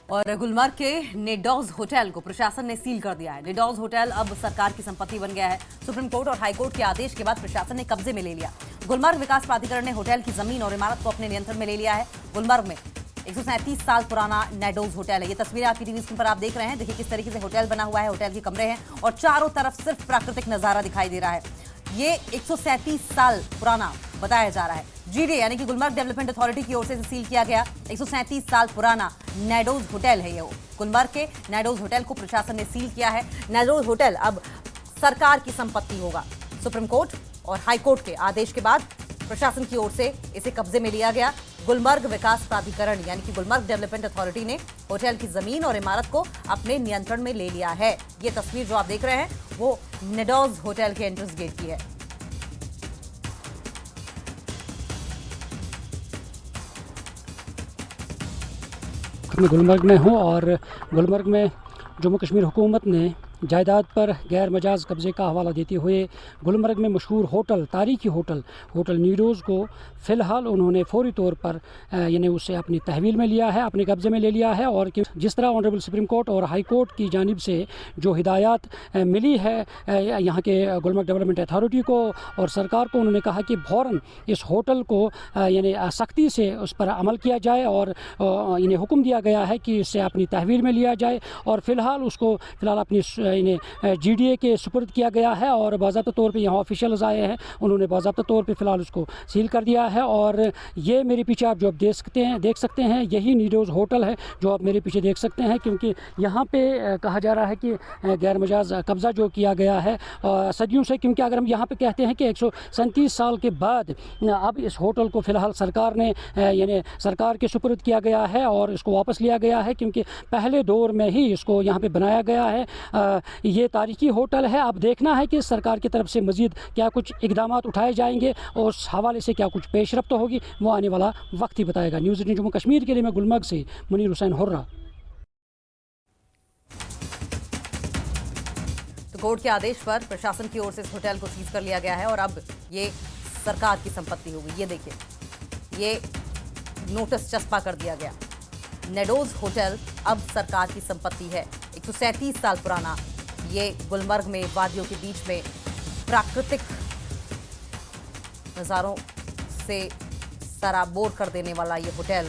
और गुलमर्ग के नेडोज होटल को प्रशासन ने सील कर दिया है। नेडोज होटल अब सरकार की संपत्ति बन गया है। सुप्रीम कोर्ट और हाई कोर्ट के आदेश के बाद प्रशासन ने कब्जे में ले लिया। गुलमर्ग विकास प्राधिकरण ने होटल की जमीन और इमारत को अपने नियंत्रण में ले लिया है। गुलमर्ग में 137 साल पुराना नेडोज होटल है। ये तस्वीरें आपकी टीवी स्क्रीन पर आप देख रहे हैं। देखिए किस तरीके से होटल बना हुआ है। होटल के कमरे हैं और चारों तरफ सिर्फ प्राकृतिक नजारा दिखाई दे रहा है। ये 137 साल पुराना बताया जा रहा है। जीडीए यानी कि गुलमर्ग डेवलपमेंट अथॉरिटी की ओर से सील किया गया 137 साल पुराना नेडोज होटल है। ये गुलमर्ग के नेडोज होटल को प्रशासन ने सील किया है। नेडोज होटल अब सरकार की संपत्ति होगा। सुप्रीम कोर्ट और हाई कोर्ट के आदेश के बाद प्रशासन की ओर से इसे कब्जे में लिया गया। गुलमर्ग विकास प्राधिकरण यानी कि गुलमर्ग डेवलपमेंट अथॉरिटी ने होटल की जमीन और इमारत को अपने नियंत्रण में ले लिया है। ये तस्वीर जो आप देख रहे हैं वो नेडोज होटल के एंट्रेंस गेट की है। मैं गुलमर्ग में हूँ और गुलमर्ग में जम्मू कश्मीर हुकूमत ने जायदाद पर गैर मजाज कब्ज़े का हवाला देते हुए गुलमर्ग में मशहूर होटल, तारीखी होटल नीडोज़ को फ़िलहाल उन्होंने फौरी तौर पर यानी उसे अपनी तहवील में लिया है, अपने कब्ज़े में ले लिया है। और जिस तरह ऑनरेबल सुप्रीम कोर्ट और हाई कोर्ट की जानिब से जो हिदायत मिली है यहाँ के गुलमर्ग डेवलपमेंट अथॉरिटी को और सरकार को, उन्होंने कहा कि फ़ौरन इस होटल को यानी सख्ती से उस पर अमल किया जाए और इन्हें हुक्म दिया गया है कि इसे अपनी तहवील में लिया जाए और फ़िलहाल अपनी इन्हें जीडीए के सुपुर्द किया गया है। और बाज़ाब्ता तौर पे यहाँ ऑफिशियल्स आए हैं, उन्होंने बाज़ाब्ता तौर पे फ़िलहाल उसको सील कर दिया है। और ये मेरे पीछे आप जो देख सकते हैं यही नीडोज़ होटल है जो आप मेरे पीछे देख सकते हैं, क्योंकि यहाँ पे कहा जा रहा है कि गैर मजाज कब्ज़ा जो किया गया है सदियों से, क्योंकि अगर हम यहाँ पे कहते हैं कि 137 साल के बाद अब इस होटल को फ़िलहाल सरकार ने यानी सरकार के सुपुर्द किया गया है और इसको वापस लिया गया है, क्योंकि पहले दौर में ही इसको यहाँ पे बनाया गया है। ये तारीखी होटल है। अब देखना है कि सरकार की तरफ से मज़ीद क्या कुछ इक़दाम उठाए जाएंगे और उस हवाले से क्या कुछ पेशरफ्त होगी वो आने वाला वक्त ही बताएगा। न्यूज़ 18 जम्मू कश्मीर के लिए मैं गुलमर्ग से मुनीर हुसैन हुर्रा। तो कोर्ट के आदेश पर प्रशासन की ओर से इस होटल को सीज कर लिया गया है और अब ये सरकार की संपत्ति होगी। ये देखिए, ये नोटिस चस्पा कर दिया गया। नेडोज होटल अब सरकार की संपत्ति है। 137 साल पुराना ये गुलमर्ग में वादियों के बीच में प्राकृतिक नज़ारों से सराबोर कर देने वाला ये होटल,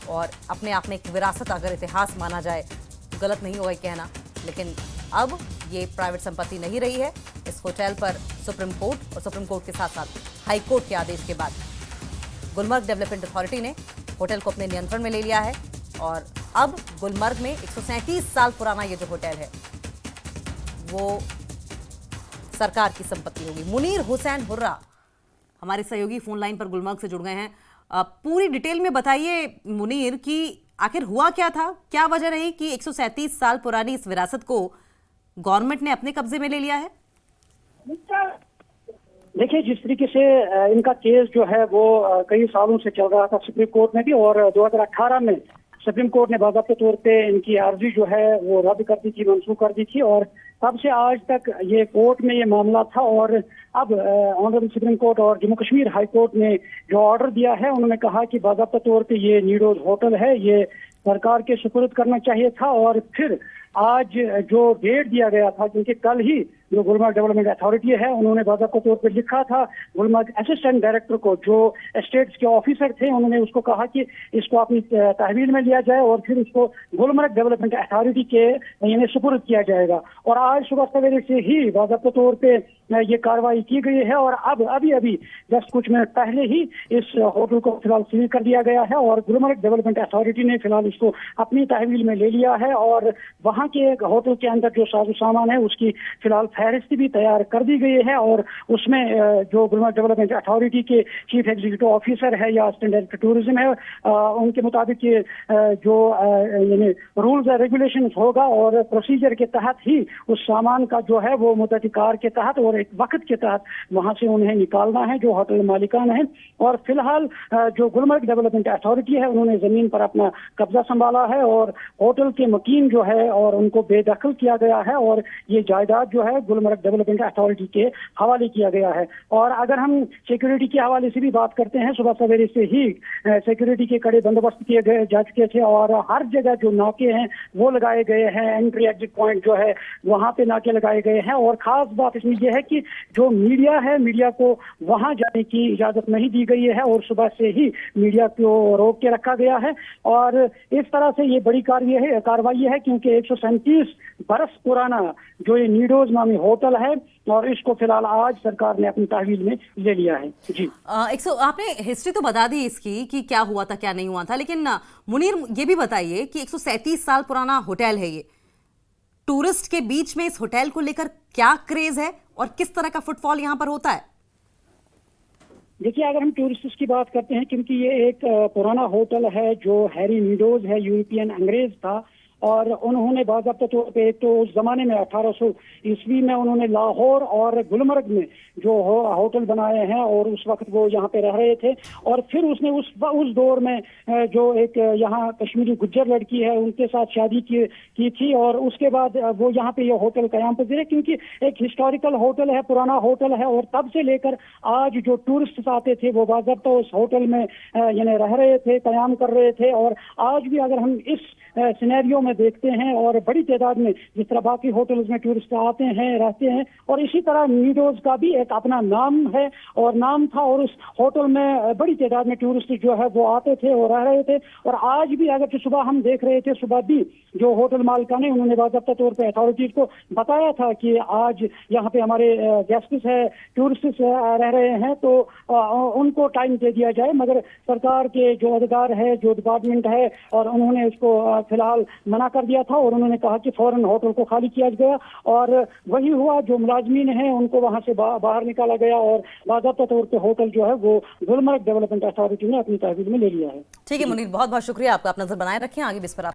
और अपने आप में एक विरासत, अगर इतिहास माना जाए तो गलत नहीं होगा कहना, लेकिन अब ये प्राइवेट संपत्ति नहीं रही है। इस होटल पर सुप्रीम कोर्ट और सुप्रीम कोर्ट के साथ साथ हाई कोर्ट के आदेश के बाद गुलमर्ग डेवलपमेंट अथॉरिटी ने होटल को अपने नियंत्रण में ले लिया है और अब गुलमर्ग में 137 साल पुराना ये जो होटल है वो सरकार की संपत्ति होगी। मुनीर हुसैन हुर्रा हमारे सहयोगी फोन लाइन पर गुलमर्ग से जुड़ गए हैं। पूरी डिटेल में बताइए मुनीर कि आखिर हुआ क्या था, क्या वजह रही कि 137 साल पुरानी इस विरासत को गवर्नमेंट ने अपने कब्जे में ले लिया है? देखिए, जिस तरीके से इनका केस जो है वो कई सालों से चल रहा था सुप्रीम कोर्ट में भी, और 2018 में सुप्रीम कोर्ट ने बाकायदा तौर पे इनकी अर्जी जो है वो रद्द कर दी थी, मंसूख कर दी थी, और तब से आज तक ये कोर्ट में ये मामला था। और अब ऑनरेबल सुप्रीम कोर्ट और जम्मू कश्मीर हाई कोर्ट ने जो ऑर्डर दिया है, उन्होंने कहा कि बाकायदा तौर पे ये नीडोज होटल है, ये सरकार के सुपुर्द करना चाहिए था। और फिर आज जो डेट दिया गया था, क्योंकि कल ही जो गुलमर्ग डेवलपमेंट अथॉरिटी है उन्होंने बाकायदा तौर पर लिखा था गुलमर्ग असिस्टेंट डायरेक्टर को, जो एस्टेट्स के ऑफिसर थे, उन्होंने उसको कहा कि इसको अपनी तहवील में लिया जाए और फिर इसको गुलमर्ग डेवलपमेंट अथॉरिटी के यानी सुपुर्द किया जाएगा। और आज सुबह सवेरे से ही बाकायदा तौर पे ये कार्रवाई की गई है और अब अभी जस्ट कुछ मिनट पहले ही इस होटल को फिलहाल सील कर दिया गया है और गुलमर्ग डेवलपमेंट अथॉरिटी ने फिलहाल इसको अपनी तहवील में ले लिया है। और वहाँ के होटल के अंदर जो साजो सामान है उसकी फिलहाल फहरिस्त भी तैयार कर दी गई है और उसमें जो गुलमर्ग डेवलपमेंट अथॉरिटी के चीफ एग्जीक्यूटिव ऑफिसर है या असिस्टेंट डायरेक्टर टूरिज्म है, उनके मुताबिक ये जो यानी रूल्स एंड रेगुलेशन होगा और प्रोसीजर के तहत ही उस सामान का जो है वो मुतअद्दिकार के तहत और एक वक्त के तहत वहां से उन्हें निकालना है जो होटल मालिकान है। और फिलहाल जो गुलमर्ग डेवलपमेंट अथॉरिटी है उन्होंने जमीन पर अपना कब्जा संभाला है और होटल के मकीन जो है और और उनको बेदखल किया गया है और ये जायदाद जो है गुलमर्ग डेवलपमेंट अथॉरिटी के हवाले किया गया है। और अगर हम सिक्योरिटी के हवाले से भी बात करते हैं, सुबह सवेरे से ही सिक्योरिटी के कड़े बंदोबस्त किए गए जा चुके थे और हर जगह जो नाके हैं वो लगाए गए हैं, एंट्री एग्जिट पॉइंट जो है वहां पे नाके लगाए गए हैं। और खास बात इसमें यह है कि जो मीडिया है, मीडिया को वहां जाने की इजाजत नहीं दी गई है और सुबह से ही मीडिया को रोक के रखा गया है। और इस तरह से ये बड़ी कार्रवाई है क्योंकि 137 बरस पुराना जो ये नीडोज नामी होटल है और इसको फिलहाल आज सरकार ने अपनी तहवील में ले लिया है। जी, आपने हिस्ट्री तो बता दी इसकी कि क्या हुआ था क्या नहीं हुआ था, लेकिन मुनीर ये भी बताइए कि 137 साल पुराना होटल है ये, टूरिस्ट के बीच में इस होटल को लेकर क्या क्रेज है और किस तरह का फुटफॉल यहाँ पर होता है? देखिए, अगर हम टूरिस्ट की बात करते हैं, क्योंकि ये एक पुराना होटल है जो हैरी नीडोज है, यूरोपियन अंग्रेज था और उन्होंने बाज़ाब्ता तौर पे एक तो उस जमाने में 1800 ईस्वी में उन्होंने लाहौर और गुलमर्ग में जो होटल बनाए हैं और उस वक्त वो यहाँ पे रह रहे थे। और फिर उसने उस दौर में जो एक यहाँ कश्मीरी गुज्जर लड़की है उनके साथ शादी की थी और उसके बाद वो यहाँ पे ये होटल कयाम पजीर है, क्योंकि एक हिस्टोरिकल होटल है, पुराना होटल है। और तब से लेकर आज जो टूरिस्ट आते थे वो बाज़ाब्ता उस होटल में यानी रह रहे थे, कयाम कर रहे थे। और आज भी अगर हम इस सिनेरियो में देखते हैं और बड़ी तादाद में जिस तरह बाकी होटल्स में टूरिस्ट आते हैं, रहते हैं, और इसी तरह नीडोज का भी एक अपना नाम है और नाम था और उस होटल में बड़ी तादाद में टूरिस्ट जो है वो आते थे और रह रहे थे। और आज भी अगर जो सुबह हम देख रहे थे, सुबह भी जो होटल मालिका ने उन्होंने बाज़ाब्ता तौर पर अथॉरिटीज को बताया था कि आज यहाँ पे हमारे गेस्ट्स है, टूरिस्ट रह रहे हैं, तो उनको टाइम दे दिया जाए। मगर सरकार के जो अधिकार है, जो डिपार्टमेंट है, और उन्होंने उसको फिलहाल मना कर दिया था और उन्होंने कहा कि फौरन होटल को खाली किया गया। और वही हुआ, जो मुलाजमीन हैं उनको वहां से बाहर निकाला गया और बाज़ाब्ता तौर पे होटल जो है वो गुलमर्ग डेवलपमेंट अथॉरिटी ने अपनी तहवील में ले लिया है। ठीक है मुनीर, बहुत बहुत शुक्रिया आपका, आप नजर बनाए रखें आगे भी इस पर।